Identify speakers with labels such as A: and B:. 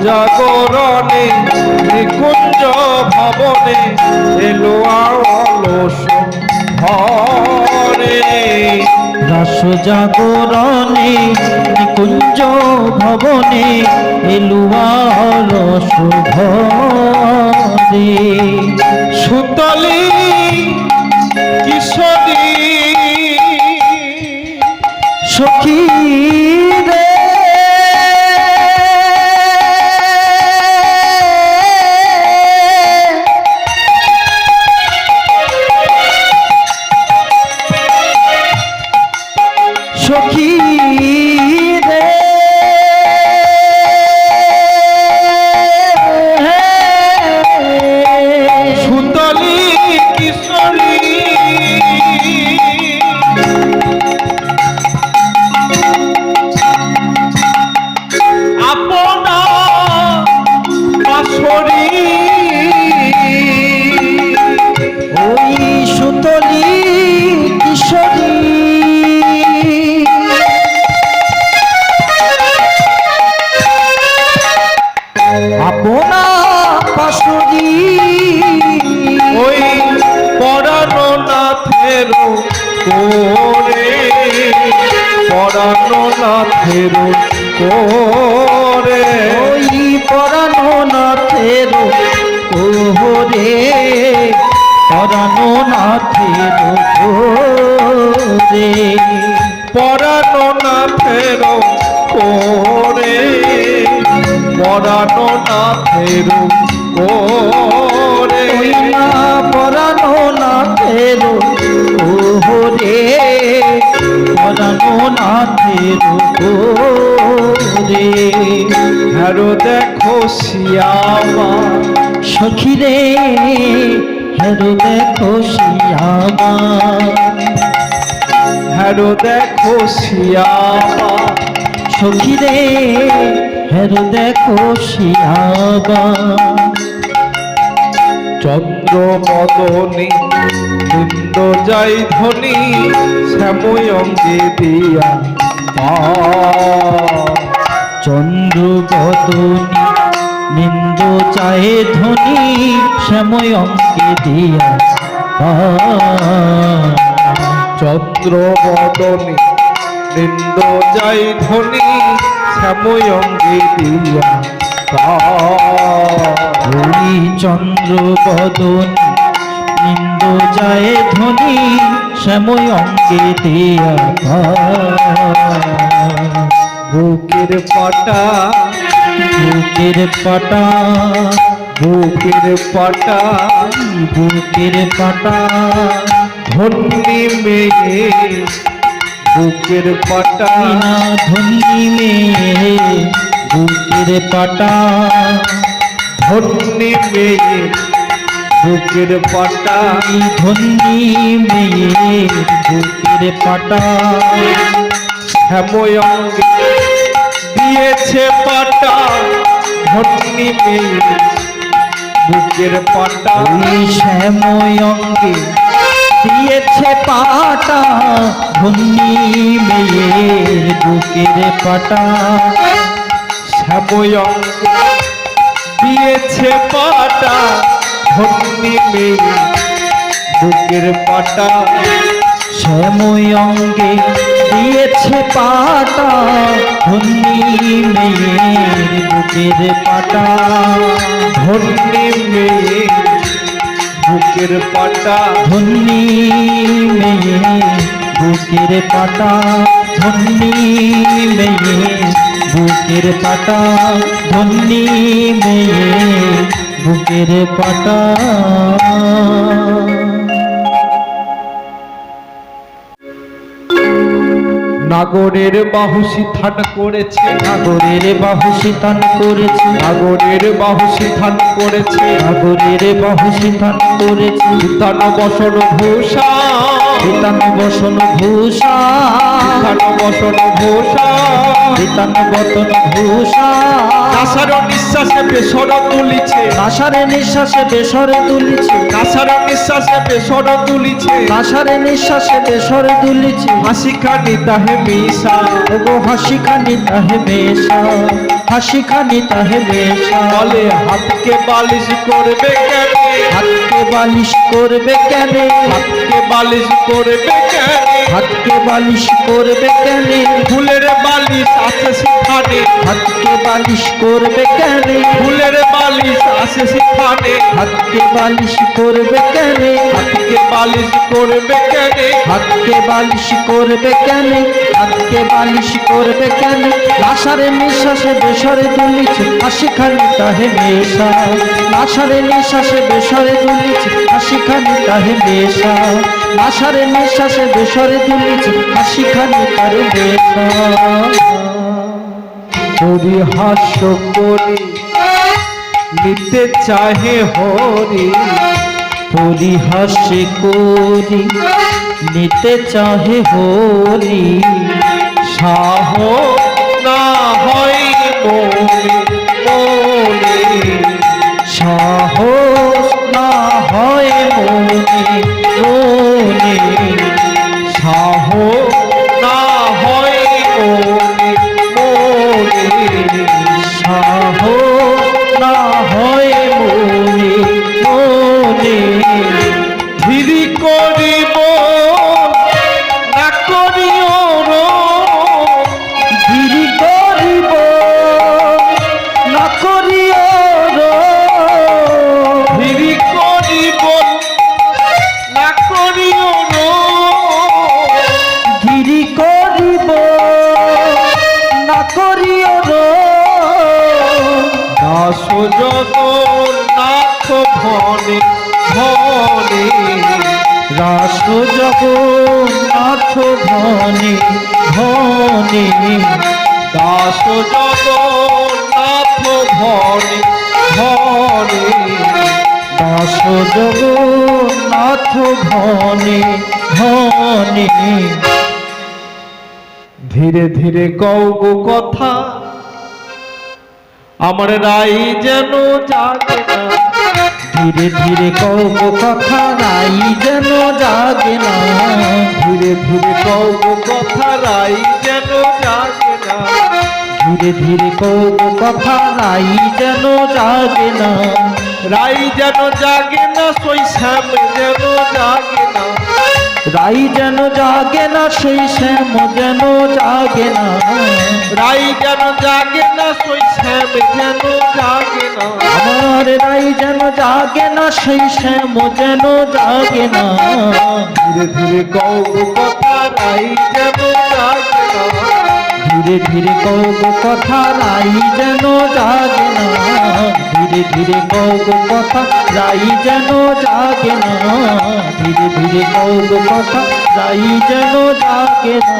A: জাগরণে নিকুঞ্জ ভবনে এলো অলস ভরে।
B: রাস জাগরণে নিকুঞ্জ ভবনে এলো অলস ভরে।
A: সুতলি কিশোরী
B: সখী রে সখী রে
A: সুতলি কিশোরী আপনা বাঁশরি
B: ওই সুতলি কিশোরী আপনা পাশরি
A: ওই পরানো নাথের কোরে পরানো নাথের কোরে
B: ওই পরানো নাথের কোহরে পরানো নাথের কোহরে
A: পরানো নাথের কোরে পরানো নাথের কোরে
B: ওই না পরানো নাথের কোহরে পরানো নাথের কোহরে।
A: হেরো দেখো শিয়ামা
B: সখী রে হেরো দেখো শিয়ামা
A: হেরো দেখো শিয়ামা
B: সখী রে হেরো দেখো শিয়ামা।
A: চন্দ্র মদনী বৃন্দ যাই ধ্বনি শ্যাময় অঙ্গে দিয়া
B: চন্দ্র বদনী নিন্দ চায়ে ধ্বনি শ্যাময় অঙ্কে দিয়া
A: চন্দ্র বদনী বৃন্দ যাই ধ্বনি শ্যাময় অঙ্গে দিয়া
B: ওই চন্দ্র বদনী নিন্দ যায় ধ্বনি শ্যাময় অঙ্গে দিয়া
A: বুকের পাটা
B: বুকের পাটা
A: বুকের পাটা
B: বুকের পাটা
A: ধন্যী মেয়ে বুকের পাটা
B: না ধন্যী মেয়ে বুকের পাটা
A: ধন্যী মেয়ে বুকের পাটা
B: ধন্যী মেয়ে বুকের পাটা
A: শ্যাময় অঙ্গে দিয়েছে পাটা ধন্যী মেয়ে বুকের পাটা
B: ওই শ্যাময় অঙ্গে দিয়েছে পাটা ধন্যী মেয়ের বুকের পাটা
A: শ্যাময় অঙ্গে দিয়েছে পাটা ধন্যী মেয়ে বুকের পাটা
B: শ্যাময় অঙ্গে দিয়েছে পাটা ধন্যী মেয়ের বুকের পাটা
A: ধন্যী মেয়ে বুকের পাটা
B: ধন্যী মেয়ে বুকের পাটা ধন্যী মেয়ে বুকের পাটা ধন্যী মেয়ে বুকের পাটা।
A: নাগরের বাহুসি থান করেছে
B: নাগরের বাহুসি থান করেছে
A: নাগরের বাহুসি থান করেছে
B: নাগরের বাহুসি থান করেছে
A: বিতান বসন ভূষা
B: বিতান বসন ভূষা
A: বিতান বসন ভূষা
B: বিতান বতন ভূষা
A: নাসার নিঃশ্বাসে বেসর তুলিছে
B: নাসারে নিঃশ্বাসে বেসরে তুলিছে
A: নাসার নিঃশ্বাসে বেসর তুলিছে
B: নাসারে নিঃশ্বাসে বেসরে তুলিছে
A: হাসি খানি তাহে মিশা
B: ওগো হাসি খানি তাহে মেশা হাসি খানি তাহে নেশা।
A: বলে হাতকে বালিশ করবে কেন,
B: হাতকে বালিশ করবে কেনে,
A: হাতকে বালিশ করবে কেন,
B: হাতকে বালিশ করবে কেনে,
A: ফুলের বালিশ আছে সেখানে,
B: হাতকে বালিশ করবে কেনে,
A: ফুলের বালিশ আছে সেখানে,
B: হাতকে বালিশ করবে কেনে,
A: হাতকে বালিশ করবে কেন,
B: হাতকে বালিশ করবে কেনে, হাতকে বালিশ করবে কেনে, লাশারে নিঃশ্বাসে বেসরে দুলিছে হাসি খানি তাহে নেশা। লাশারে নিঃশ্বাসে বেসরে দুলিছে হাসি খানি তাহে নেশা। লাশারে নিঃশ্বাসে বেসরে দুলিছে হাসি খানি তারে নেশা।
A: পরিহাস্য করি নিতে চাহে হরি,
B: পরিহাসে করি নিতে চাহে হরি,
A: সাহস না হয় মনে মনে,
B: সাহস না হয় মনে মনে,
A: সাহস না হয় মনে মনে,
B: সাহস না হয় মনে মনে,
A: ধীরি করিব না করিও রোগ,
B: ধীরি করিব না করিও রোগ,
A: ধীরি করিব না করিও রোগ,
B: ধীরি করিব না করিও রোগ,
A: দাস জগন্নাথ ধনে ধনে,
B: রাস জগন্নাথ ধনে ধনে,
A: দাস জগন্নাথ ধনে ধনে,
B: দাস জগন্নাথ ধনে ধনে,
A: ধীরে ধীরে কও গো কথা আমার রাই যেন জাগে না,
B: ধীরে ধীরে কব কথা রাই যেন জাগে না,
A: ধীরে ধীরে কও গো কথা রাই যেন জাগে না,
B: ধীরে ধীরে কব কথা রাই যেন জাগে না,
A: রাই যেন জাগে না, সই শ্যাম যেন জাগে না,
B: রাই যেন জাগে না, সেই শ্যাম যেন জাগে না,
A: রাই যেন জাগে না, সই শ্যাম যেন জাগে না,
B: আমার রাই যেন জাগে না, সেই শ্যাম যেন জাগে না,
A: ধীরে ধীরে কও গো কথা রাই যেন জাগে না,
B: ধীরে ধীরে কব কথা রাই যেন জাগে না, ধীরে ধীরে কব কথা রাই যেন জাগে না, ধীরে ধীরে কব কথা রাই যেন জাগে না।